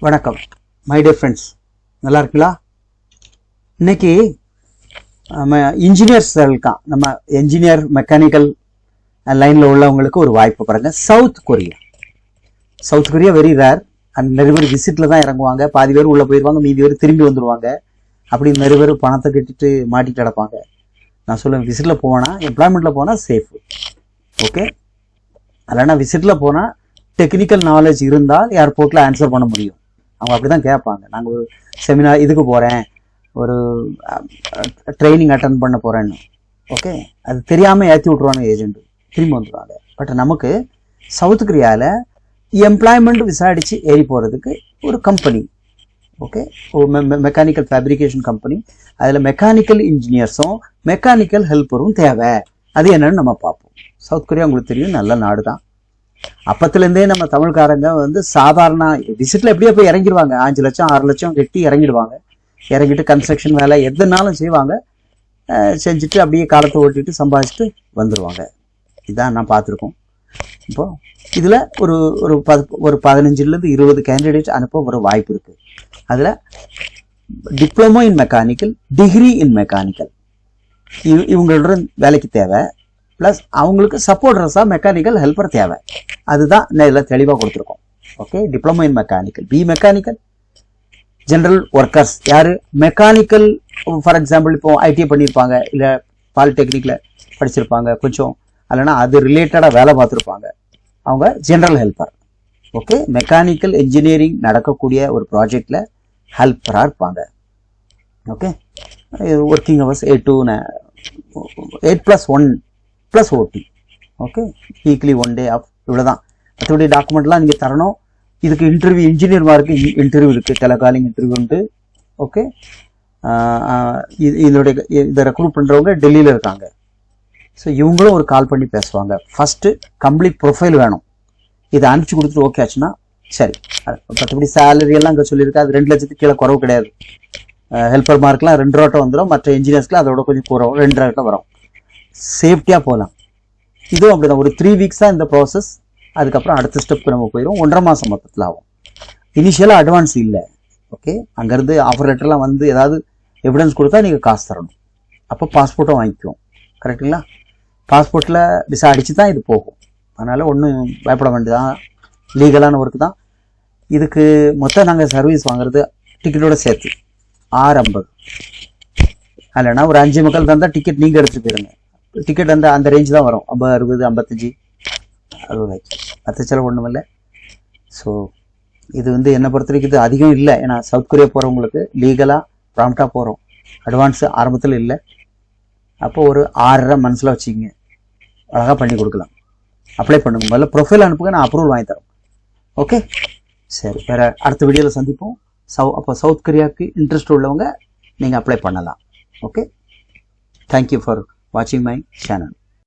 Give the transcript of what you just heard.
வணக்கம் my dear friends, நல்லா இருக்குங்களா? இன்னைக்கு நம்ம இன்ஜினியர்ஸ் இருக்கான், நம்ம என்ஜினியர் மெக்கானிக்கல் லைனில் உள்ளவங்களுக்கு ஒரு வாய்ப்பு பாருங்க. South Korea very rare. And நிறைய பேர் விசிட்டில் தான் இறங்குவாங்க. பாதி பேர் உள்ளே போயிடுவாங்க, மீதி பேர் திரும்பி வந்துடுவாங்க. அப்படி நிறைய பேர் பணத்தை கட்டிட்டு மாட்டிட்டு கிடப்பாங்க. நான் சொல்லுவேன், விசிட்டில் போனா எம்ப்ளாய்மெண்ட்டில் போனால் சேஃபு. ஓகே, இல்லைன்னா விசிட்டில் போனால் டெக்னிக்கல் நாலேஜ் இருந்தால் ஏர்போர்ட்டில் ஆன்சர் பண்ண முடியும். அவங்க அப்படி தான் கேட்பாங்க. நாங்கள் ஒரு செமினார் இதுக்கு போகிறேன், ஒரு ட்ரைனிங் அட்டன் பண்ண போகிறேன்னு. ஓகே, அது தெரியாமல் ஏற்றி விட்ருவாங்க ஏஜென்ட், திரும்பி வந்துடுவாங்க. பட் நமக்கு சவுத் கொரியாவில் எம்ப்ளாய்மெண்ட் விசாரித்து ஏறி போகிறதுக்கு ஒரு company, okay, mechanical fabrication company. அதில் மெக்கானிக்கல் இன்ஜினியர்ஸும் மெக்கானிக்கல் ஹெல்ப்பரும் தேவை. அது என்னன்னு நம்ம பார்ப்போம். சவுத் கொரியா உங்களுக்கு தெரியும், நல்ல நாடு தான். அப்பத்துலேருந்தே நம்ம தமிழ்காரங்க சாதாரண விசிட்டில் எப்படியோ போய் இறங்கிடுவாங்க. 5 லட்சம் 6 லட்சம் கட்டி இறங்கிடுவாங்க. இறங்கிட்டு கன்ஸ்ட்ரக்ஷன் வேலை எதுனாலும் செய்வாங்க. செஞ்சுட்டு அப்படியே காலத்தை ஓட்டிட்டு சம்பாதிச்சுட்டு வந்துடுவாங்க. இதான் நான் பார்த்துருக்கோம். இப்போ இதில் ஒரு 15லேருந்து 20 கேண்டிடேட் அனுப்ப ஒரு வாய்ப்பு இருக்குது. அதில் diploma in mechanical, degree in mechanical இவங்களோட வேலைக்கு தேவை. ப்ளஸ் அவங்களுக்கு சப்போர்ட்டர்ஸாக மெக்கானிக்கல் ஹெல்ப்பர் தேவை. அதுதான் இதில் தெளிவாக கொடுத்துருக்கோம். Okay, diploma in mechanical, B mechanical, general workers யார் மெக்கானிக்கல், ஃபார் எக்ஸாம்பிள் இப்போ ஐடிஐ பண்ணியிருப்பாங்க, இல்லை பாலிடெக்னிக்கில் படிச்சிருப்பாங்க கொஞ்சம், இல்லைன்னா அது ரிலேட்டடாக வேலை பார்த்துருப்பாங்க, அவங்க general helper. Okay, mechanical engineering நடக்கக்கூடிய ஒரு ப்ராஜெக்டில் ஹெல்ப்பராக இருப்பாங்க. Okay, working hours 8+1 + OT. Okay, weekly 1 day off, இவ்வளோதான். மற்றபடி டாக்குமெண்ட்லாம் நீங்கள் தரணும். இதுக்கு இன்டர்வியூ, இன்ஜினியர் மார்க்கு இன்டர்வியூ இருக்குது, டெலகாலிங் இன்டர்வியூ உண்டு. ஓகே, இதை ரெக்ரூட் பண்ணுறவங்க டெல்லியில் இருக்காங்க. ஸோ இவங்களும் ஒரு கால் பண்ணி பேசுவாங்க. ஃபஸ்ட்டு கம்ப்ளீட் ப்ரொஃபைல் வேணும். இதை அனுப்பிச்சி கொடுத்துட்டு ஓகே ஆச்சுன்னா சரி. மற்றபடி சேலரி எல்லாம் இங்கே சொல்லியிருக்கா, அது 2 லட்சத்துக்கு கீழே குறவு கிடையாது. ஹெல்ப்பர் மார்க்லாம் 2 ரூபாட்டம் வந்துடும். மற்ற இன்ஜினியர்ஸ்க்குலாம் அதோட கொஞ்சம் குறவு, 2 ரூபாட்டம் வரும். சேஃப்டியாக போகலாம். இதுவும் அப்படிதான். ஒரு 3 weeks தான் இந்த ப்ராசஸ். அதுக்கப்புறம் அடுத்த ஸ்டெப்க்கு நம்ம போயிடும். 1.5 மாதம் மொத்தத்தில் ஆகும். இனிஷியலாக அட்வான்ஸ் இல்லை. ஓகே, அங்கேருந்து ஆஃபர் லெட்டர்லாம் ஏதாவது எவிடன்ஸ் கொடுத்தா நீங்கள் காசு தரணும். அப்போ பாஸ்போர்ட்டும் வாங்கிக்குவோம். கரெக்டுங்களா? பாஸ்போர்ட்டில் விசா அடித்து தான் இது போகும். அதனால் ஒன்றும் பயப்பட வேண்டியதான். லீகலான ஒர்க்கு தான். இதுக்கு மொத்தம் நாங்கள் சர்வீஸ் வாங்குறது டிக்கெட்டோடு சேர்த்து 650. இல்லைன்னா ஒரு 5 மக்கள் தந்தால் டிக்கெட் நீங்கள் எடுத்துகிட்டு போயிருங்க. டிக்கெட் அந்த ரேஞ்சு தான் வரும். 50, 60, 55, 60. மற்ற செலவு ஒன்றும் இல்லை. ஸோ இது என்னை பொறுத்த வரைக்கும் இது அதிகம் இல்லை. ஏன்னா சவுத் கொரியா போகிறவங்களுக்கு லீகலாக ப்ராம்ப்டாக போகிறோம். அட்வான்ஸு ஆரம்பத்தில் இல்லை. அப்போ ஒரு 6.5 மனசில் வச்சுக்கிங்க, அழகாக பண்ணி கொடுக்கலாம். அப்ளை பண்ணுங்க. முதல்ல ப்ரொஃபைல் அனுப்புங்க, நான் அப்ரூவல் வாங்கி தரோம். ஓகே, சரி. வேறு அடுத்த வீடியோவில் சந்திப்போம். அப்போ சவுத் கொரியாவுக்கு இன்ட்ரெஸ்ட் உள்ளவங்க நீங்கள் அப்ளை பண்ணலாம். Okay, thank you for watching my channel.